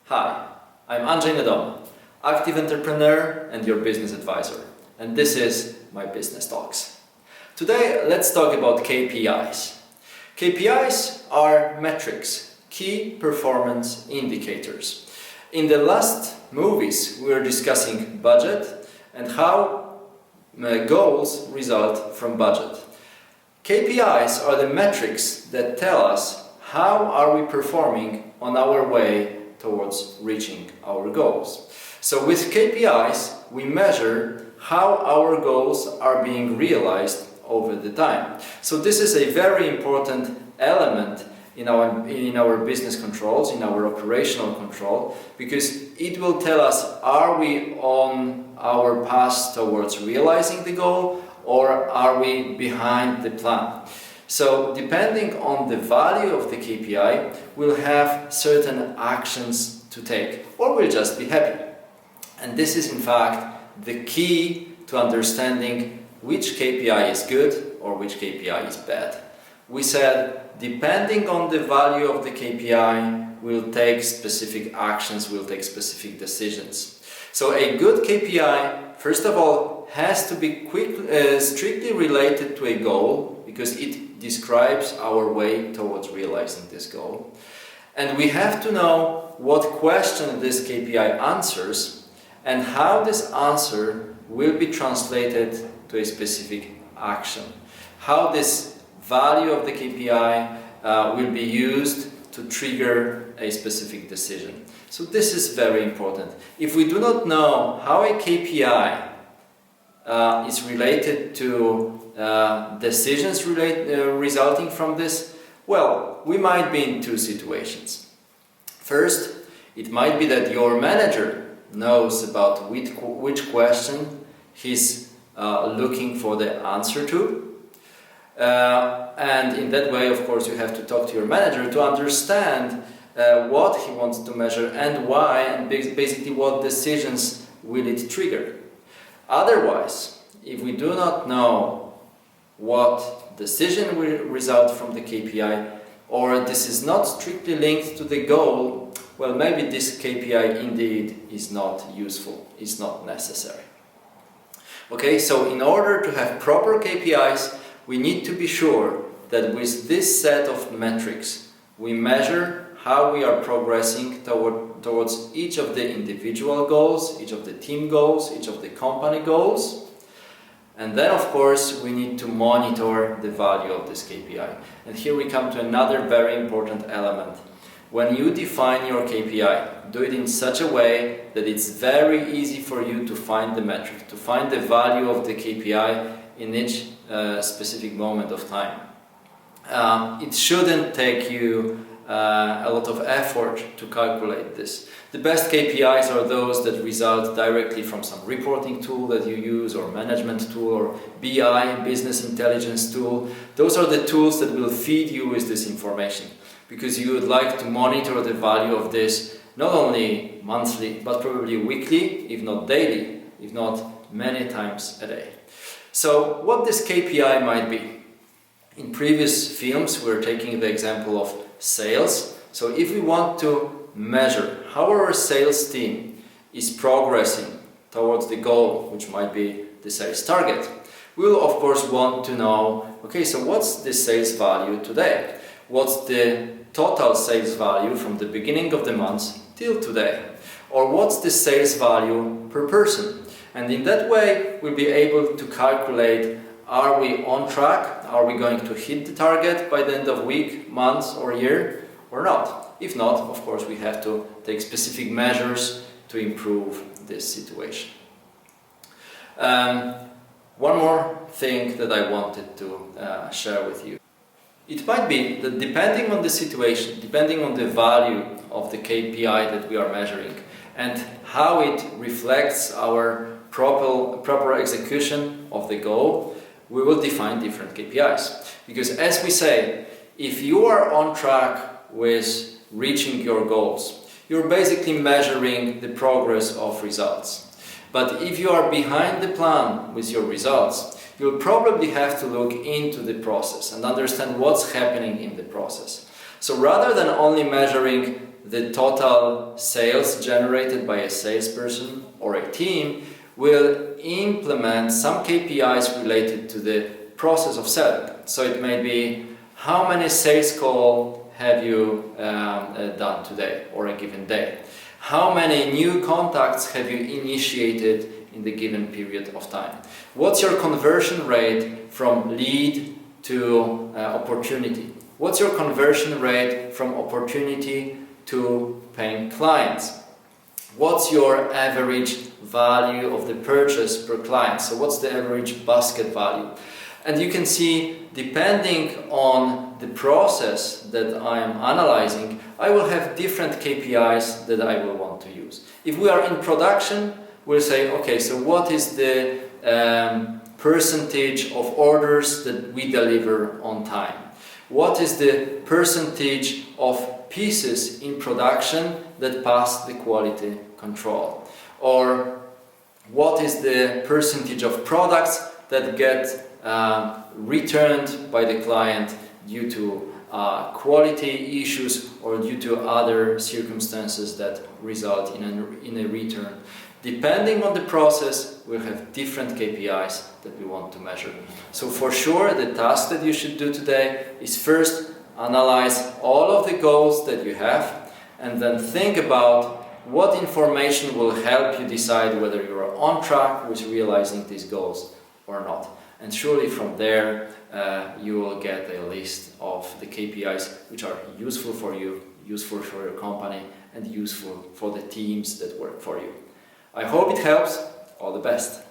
Hi, I'm Andrzej Nedoma, active entrepreneur and your business advisor, and this is my Business Talks. Today, let's talk about KPIs. KPIs are metrics, key performance indicators. In the last movies, we were discussing budget and how goals result from budget. KPIs are the metrics that tell us how are we performing on our way towards reaching our goals. So with KPIs, we measure how our goals are being realized over the time. So this is a very important element in our business controls, in our operational control, because it will tell us, are we on our path towards realizing the goal, or are we behind the plan? So depending on the value of the KPI, we'll have certain actions to take, or we'll just be happy. And this is in fact the key to understanding which KPI is good or which KPI is bad. We said, depending on the value of the KPI, we'll take specific actions, we'll take specific decisions. So a good KPI, first of all, has to be strictly related to a goal, because it describes our way towards realizing this goal. And we have to know what question this KPI answers and how this answer will be translated to a specific action. How this value of the KPI will be used to trigger a specific decision. So this is very important. If we do not know how a KPI is related to decisions resulting from this, well, we might be in two situations. First, it might be that your manager knows about which question he's looking for the answer to. And in that way, of course, you have to talk to your manager to understand what he wants to measure and why, and basically what decisions will it trigger. Otherwise, if we do not know what decision will result from the KPI, or this is not strictly linked to the goal, well, maybe this KPI indeed is not useful, is not necessary. Okay, so in order to have proper KPIs, we need to be sure that with this set of metrics, we measure how we are progressing towards each of the individual goals, each of the team goals, each of the company goals. And then, of course, we need to monitor the value of this KPI. And here we come to another very important element. When you define your KPI, do it in such a way that it's very easy for you to find the metric, to find the value of the KPI in each specific moment of time. It shouldn't take you a lot of effort to calculate this. The best KPIs are those that result directly from some reporting tool that you use, or management tool, or BI, business intelligence tool. Those are the tools that will feed you with this information, because you would like to monitor the value of this not only monthly, but probably weekly, if not daily, if not many times a day. So what this KPI might be? In previous films, we're taking the example of sales. So if we want to measure how our sales team is progressing towards the goal, which might be the sales target, we'll of course want to know, okay, so what's the sales value today? What's the total sales value from the beginning of the month till today? Or what's the sales value per person? And in that way, we'll be able to calculate, are we on track? Are we going to hit the target by the end of week, month, or year, or not? If not, of course, we have to take specific measures to improve this situation. One more thing that I wanted to share with you. It might be that depending on the situation, depending on the value of the KPI that we are measuring, and how it reflects our proper execution of the goal, we will define different KPIs. Because as we say, if you are on track with reaching your goals, you're basically measuring the progress of results. But if you are behind the plan with your results, you'll probably have to look into the process and understand what's happening in the process. So rather than only measuring the total sales generated by a salesperson or a team, will implement some KPIs related to the process of selling. So it may be how many sales calls have you done today or a given day? How many new contacts have you initiated in the given period of time? What's your conversion rate from lead to opportunity? What's your conversion rate from opportunity to paying clients? What's your average value of the purchase per client? So what's the average basket value? And you can see, depending on the process that I am analyzing, I will have different KPIs that I will want to use. If we are in production, we'll say, okay, so what is the percentage of orders that we deliver on time? What is the percentage of pieces in production that pass the quality control? Or what is the percentage of products that get returned by the client due to quality issues or due to other circumstances that result in a return? Depending on the process, we'll have different KPIs that we want to measure. So for sure, the task that you should do today is first analyze all of the goals that you have, and then think about what information will help you decide whether you are on track with realizing these goals or not. And surely from there, you will get a list of the KPIs which are useful for you, useful for your company, and useful for the teams that work for you. I hope it helps. All the best.